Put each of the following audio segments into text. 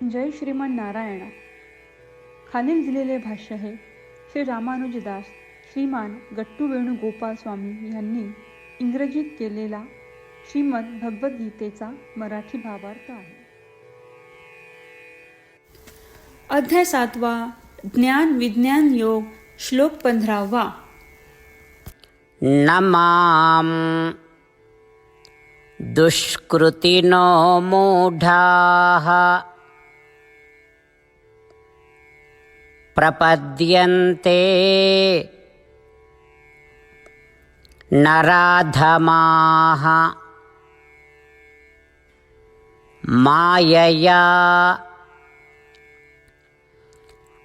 जय श्रीमान नारायण. खालील दिलेले भाष्य हे श्री रामानुजदास श्रीमान गट्टू वेणुगोपाल स्वामी यांनी इंग्रजीत केलेला श्रीमद भगवद्गीतेचा मराठी भावार्थ आहे. अध्याय 7वा, ज्ञान विज्ञान योग, श्लोक 15वा. नमाम दुष्कृतिनो मूढाः प्रपद्यन्ते नराधमाः मायया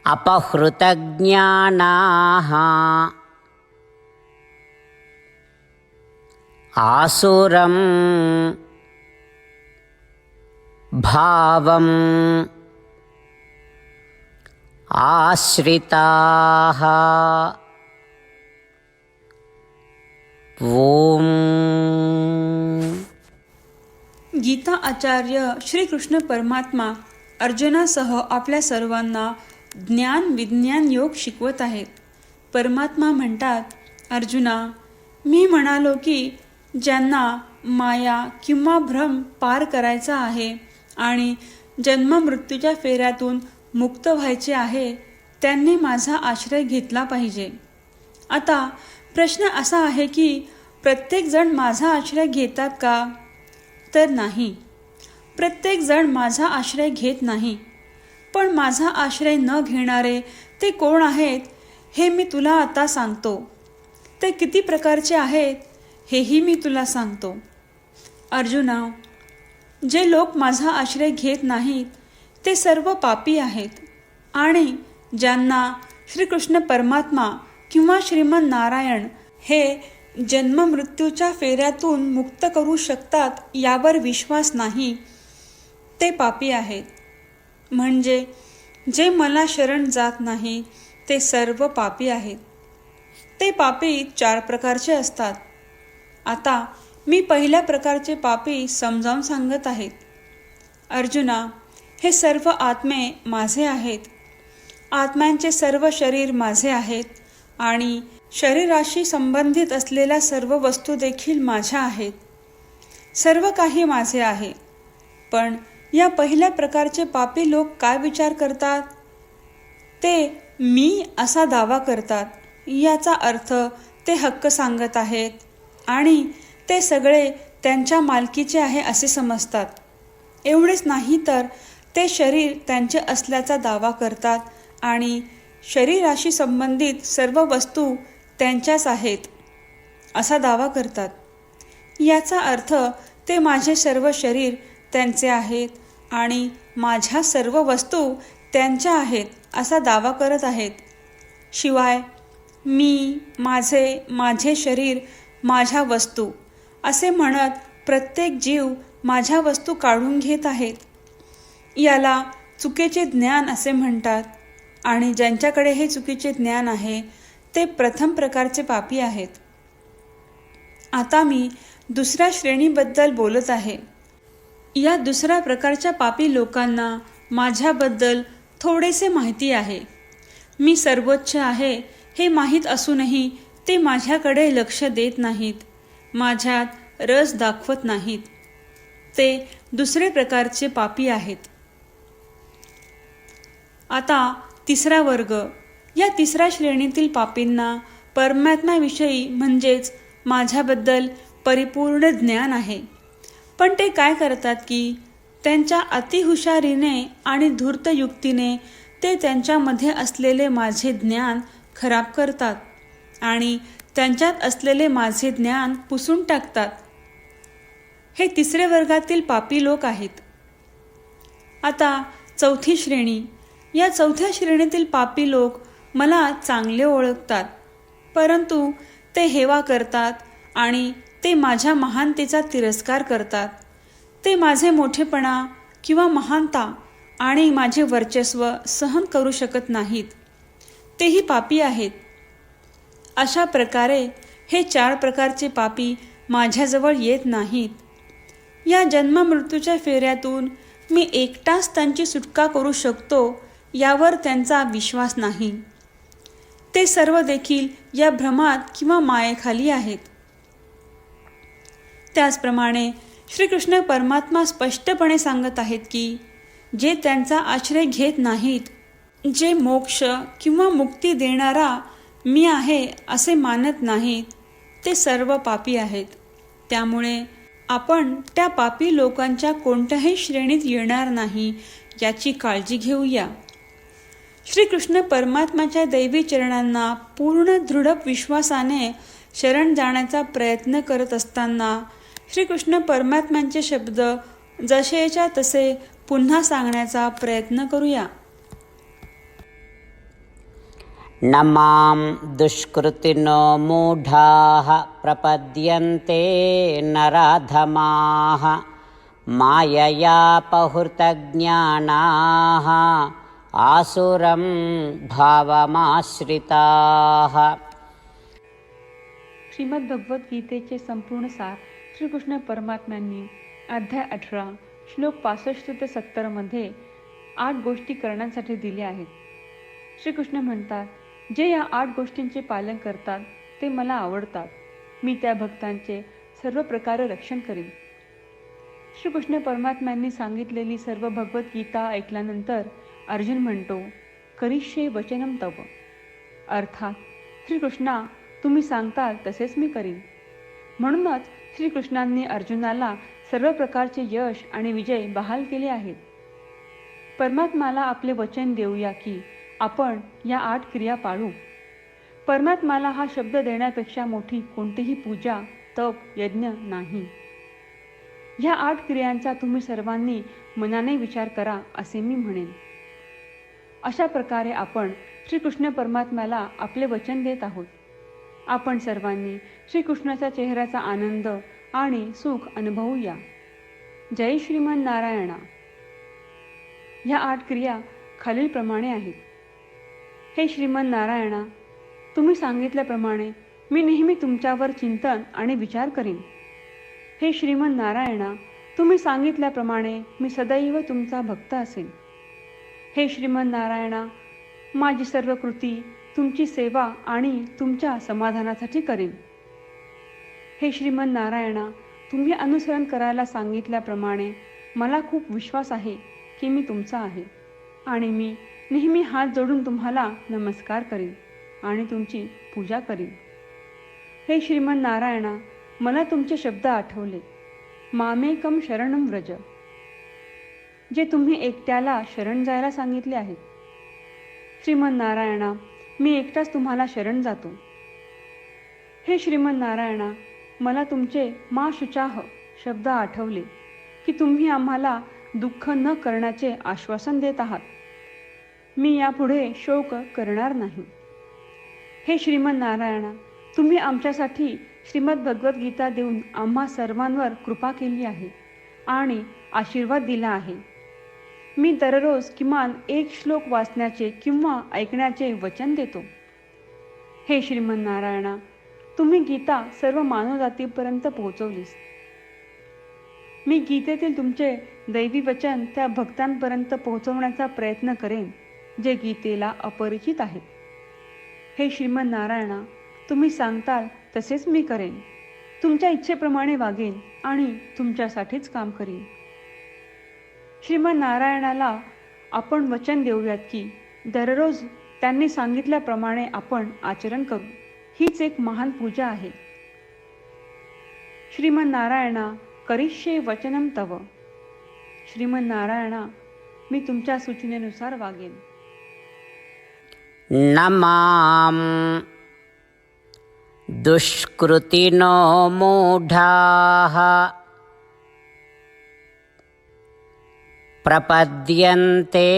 अपहृतज्ञानाः आसुरं भावम् आश्रिताः. ओम. गीता आचार्य श्रीकृष्ण परमात्मा अर्जुनासह आपल्या सर्वांना ज्ञान विज्ञान योग शिकवत आहेत. परमात्मा म्हणतात, अर्जुना, मी म्हणालो की ज्यांना माया किंवा भ्रम पार करायचा आहे आणि जन्ममृत्यूच्या फेऱ्यातून मुक्त व्हायचे आहे, त्यांनी माझा आश्रय घेतला पाहिजे. आता प्रश्न असा आहे की प्रत्येकजण माझा आश्रय घेतात का? तर नाही, प्रत्येकजण माझा आश्रय घेत नाही. पण माझा आश्रय न घेणारे ते कोण आहेत हे मी तुला आता सांगतो. ते किती प्रकारचे आहेत हेही मी तुला सांगतो. अर्जुना, जे लोक माझा आश्रय घेत नाहीत ते सर्व पापी आहेत आणि ज्यांना श्रीकृष्ण परमात्मा किंवा श्रीमन नारायण हे जन्ममृत्यूच्या फेऱ्यातून मुक्त करू शकतात यावर विश्वास नाही ते पापी आहेत. म्हणजे जे मला शरण जात नाही ते सर्व पापी आहेत. ते पापी 4 प्रकारचे असतात. आता मी पहिल्या प्रकारचे पापी समजावून सांगत आहेत. अर्जुना, हे सर्व आत्मे माझे आहेत. आत्म्यांचे सर्व शरीर माझे आहेत आणि शरीराशी संबंधित असलेल्या सर्व वस्तू देखील माझ्या आहेत. सर्व काही माझे आहे. पण या पहिल्या प्रकारचे पापी लोक काय विचार करतात? ते मी असा दावा करतात. याचा अर्थ ते हक्क सांगत आहेत आणि ते सगळे त्यांच्या मालकीचे आहे असे समजतात. एवढेच नाही तर ते शरीर त्यांचे असल्याचा दावा करतात आणि शरीराशी संबंधित सर्व वस्तू त्यांच्याच आहेत असा दावा करतात. याचा अर्थ ते माझे सर्व शरीर त्यांचे आहेत आणि माझ्या सर्व वस्तू त्यांच्या आहेत असा दावा करत आहेत. शिवाय मी, माझे शरीर, माझ्या वस्तू असे म्हणत प्रत्येक जीव माझ्या वस्तू काढून घेत आहेत. याला चुकीचे ज्ञान असे म्हणतात आणि ज्यांच्याकडे हे चुकीचे ज्ञान आहे ते प्रथम प्रकारचे पापी आहेत. आता मी दुसऱ्या श्रेणीबद्दल बोलत आहे. या दुसऱ्या प्रकारच्या पापी लोकांना माझ्याबद्दल थोडेसे माहिती आहे. मी सर्वोच्च आहे हे माहीत असूनही ते माझ्याकडे लक्ष देत नाहीत, माझ्यात रस दाखवत नाहीत. ते दुसरे प्रकारचे पापी आहेत. आता तिसरा वर्ग. या तिसऱ्या श्रेणीतील पापींना परमात्म्याविषयी म्हणजेच माझ्याबद्दल परिपूर्ण ज्ञान आहे. पण ते काय करतात की त्यांच्या अतिहुशारीने आणि धूर्त युक्तीने ते त्यांच्यामध्ये असलेले माझे ज्ञान खराब करतात आणि त्यांच्यात असलेले माझे ज्ञान पुसून टाकतात. हे तिसरे वर्गातील पापी लोक आहेत. आता चौथी श्रेणी. या चौथ्या श्रेणीतील पापी लोक मला चांगले ओळखतात, परंतु ते हेवा करतात आणि ते माझ्या महानतेचा तिरस्कार करतात. ते माझे मोठेपणा किंवा महानता आणि माझे वर्चस्व सहन करू शकत नाहीत. तेही पापी आहेत. अशा प्रकारे हे 4 प्रकारचे पापी माझ्याजवळ येत नाहीत. या जन्ममृत्यूच्या फेऱ्यातून मी एकटाच त्यांची सुटका करू शकतो यावर त्यांचा विश्वास नाही. ते सर्व देखील या भ्रमात किंवा मायेखाली आहेत. त्याचप्रमाणे श्रीकृष्ण परमात्मा स्पष्टपणे सांगत आहेत की जे त्यांचा आश्रय घेत नाहीत, जे मोक्ष किंवा मुक्ती देणारा मी आहे असे मानत नाहीत, ते सर्व पापी आहेत. त्यामुळे आपण त्या पापी लोकांच्या कोणत्याही श्रेणीत येणार नाही याची काळजी घेऊया. श्रीकृष्ण परमात्माच्या दैवी चरणांना पूर्ण दृढ विश्वासाने शरण जाण्याचा प्रयत्न करत असताना श्रीकृष्ण परमात्म्यांचे शब्द जसेच्या तसे पुन्हा सांगण्याचा प्रयत्न करूया. न मां दुष्कृतिनो मूढाः प्रपद्यन्ते नराधमाः माययापहृतज्ञानाः आसुरं भावमाश्रिताः. श्रीमद भगवद्गीतेचे संपूर्ण सार श्रीकृष्ण परमात्म्यांनी अध्याय 18 श्लोक 65 ते 70 मध्ये 8 गोष्टी करण्यासाठी दिल्या आहेत. श्रीकृष्ण म्हणतात, जे या 8 गोष्टींचे पालन करतात ते मला आवडतात. मी त्या भक्तांचे सर्व प्रकारे रक्षण करीन. श्रीकृष्ण परमात्म्यांनी सांगितलेली सर्व भगवद्गीता ऐकल्यानंतर अर्जुन म्हणतो, करिष्ये वचनम तव. अर्थात श्रीकृष्णा, तुम्ही सांगताल तसेच मी करीन. म्हणूनच श्रीकृष्णांनी अर्जुनाला सर्व प्रकारचे यश आणि विजय बहाल केले आहेत. परमात्माला आपले वचन देऊया की आपण या 8 क्रिया पाळू. परमात्माला हा शब्द देण्यापेक्षा मोठी कोणतीही पूजा, तप, यज्ञ नाही. ह्या 8 क्रियांचा तुम्ही सर्वांनी मनाने विचार करा असे मी म्हणेन. अशा प्रकारे आपण श्रीकृष्ण परमात्म्याला आपले वचन देत आहोत. आपण सर्वांनी श्रीकृष्णाच्या चेहऱ्याचा आनंद आणि सुख अनुभवूया. जय श्रीमन नारायणा. ह्या 8 क्रिया खालीलप्रमाणे आहेत. हे श्रीमन नारायणा, तुम्ही सांगितल्याप्रमाणे मी नेहमी तुमच्यावर चिंतन आणि विचार करीन. हे श्रीमन नारायणा, तुम्ही सांगितल्याप्रमाणे मी सदैव तुमचा भक्त असेन. हे श्रीमन नारायणा, माझी सर्व कृती तुमची सेवा आणि तुमच्या समाधानासाठी करेन. हे श्रीमन नारायणा, तुम्ही अनुसरण करायला सांगितल्याप्रमाणे मला खूप विश्वास आहे की मी तुमचा आहे आणि मी नेहमी हात जोडून तुम्हाला नमस्कार करीन आणि तुमची पूजा करीन. हे श्रीमन नारायणा, मला तुमचे शब्द आठवले. मामेकम शरणम व्रज, जे तुम्ही एकट्याला शरण जायला सांगितले आहेत. श्रीमन नारायणा, मी एकटाच तुम्हाला शरण जातो. हे श्रीमन नारायणा, मला तुमचे मा शुचाह शब्द आठवले की तुम्ही आम्हाला दुःख न करण्याचे आश्वासन देत आहात. मी यापुढे शोक करणार नाही. हे श्रीमन नारायणा, तुम्ही आमच्यासाठी श्रीमद भगवद्गीता देऊन आम्हा सर्वांवर कृपा केली आहे आणि आशीर्वाद दिला आहे. मी दररोज किमान 1 श्लोक वाचण्याचे किंवा ऐकण्याचे वचन देतो. हे श्रीमन नारायणा, तुम्ही गीता सर्व मानवजातीपर्यंत पोहोचवलीस. मी गीतेतील तुमचे दैवी वचन त्या भक्तांपर्यंत पोहोचवण्याचा प्रयत्न करेन जे गीतेला अपरिचित आहेत. हे श्रीमन नारायणा, तुम्ही सांगताल तसेच मी करेन. तुमच्या इच्छेप्रमाणे वागेन आणि तुमच्यासाठीच काम करीन. श्रीमन नारायणाला आपण वचन देऊयात की दररोज त्यांनी सांगितल्याप्रमाणे आपण आचरण करू. हीच एक महान पूजा आहे. श्रीमन नारायणा, करिष्ये वचनम तव. श्रीमन नारायणा, मी तुमच्या सूचनेनुसार वागेन. न मां दुष्कृतिनो मूढाः प्रपद्यन्ते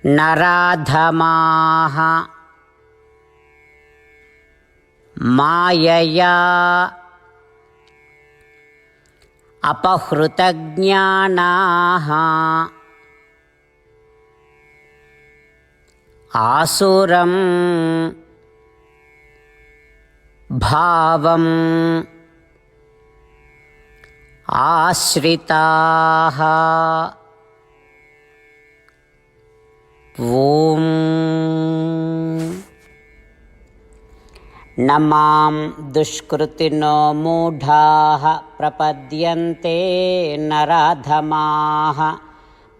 नराधमाः मायया अपहृतज्ञानाः आसुरं भावम् आश्रिताः ॐ न मां दुष्कृतिनो मूढाः प्रपद्यन्ते नराधमाः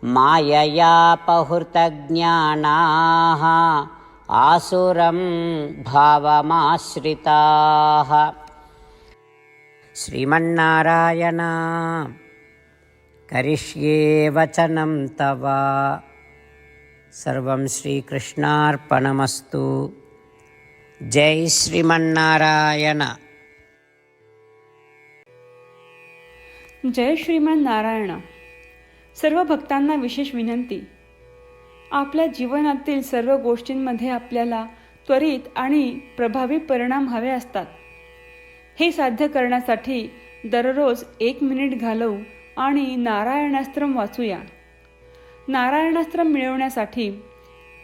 माययापहृतज्ञानाः आसुरं भावमाश्रिताः। श्रीमन्नारायण करिष्ये वचनं तव। सर्वं श्रीकृष्णार्पणमस्तु। जय श्रीमन्नारायण। जय श्रीमान नारायण. सर्व भक्तांना विशेष विनंती. आपल्या जीवनातील सर्व गोष्टींमध्ये आपल्याला त्वरित आणि प्रभावी परिणाम हवे असतात. हे साध्य करण्यासाठी दररोज 1 मिनिट घालवू आणि नारायणास्त्रम वाचूया. नारायणास्त्रम मिळवण्यासाठी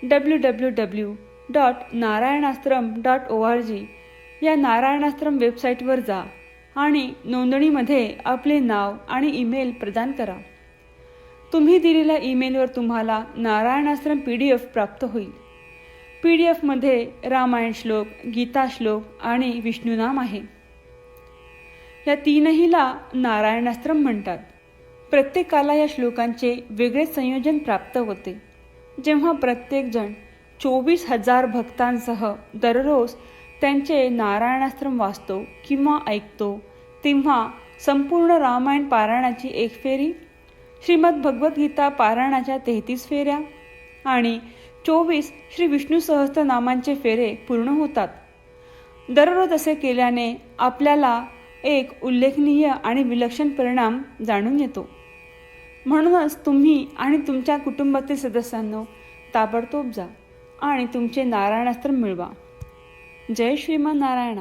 www.narayanaastram.org या नारायणास्त्रम वेबसाईटवर जा आणि नोंदणीमध्ये आपले नाव आणि ईमेल प्रदान करा. तुम्ही दिलेल्या ईमेलवर तुम्हाला नारायणास्त्रम PDF प्राप्त होईल. PDFमध्ये रामायण श्लोक, गीता श्लोक आणि विष्णुनाम आहे. या तीनहीला नारायणास्त्रम म्हणतात. प्रत्येकाला या श्लोकांचे वेगळे संयोजन प्राप्त होते. जेव्हा प्रत्येकजण 24,000 भक्तांसह दररोज त्यांचे नारायणास्त्रम वाचतो किंवा ऐकतो, तेव्हा संपूर्ण रामायण पारायणाची 1 फेरी, श्रीमद भगवद्गीता पारायणाच्या 33 फेऱ्या आणि 24 श्री विष्णू सहस्त्रनामांचे फेरे पूर्ण होतात. दररोज असे केल्याने आपल्याला एक उल्लेखनीय आणि विलक्षण परिणाम जाणून येतो. म्हणूनच तुम्ही आणि तुमच्या कुटुंबातील सदस्यांनो ताबडतोब जा आणि तुमचे नारायणास्त्र मिळवा. जय श्रीमान नारायण.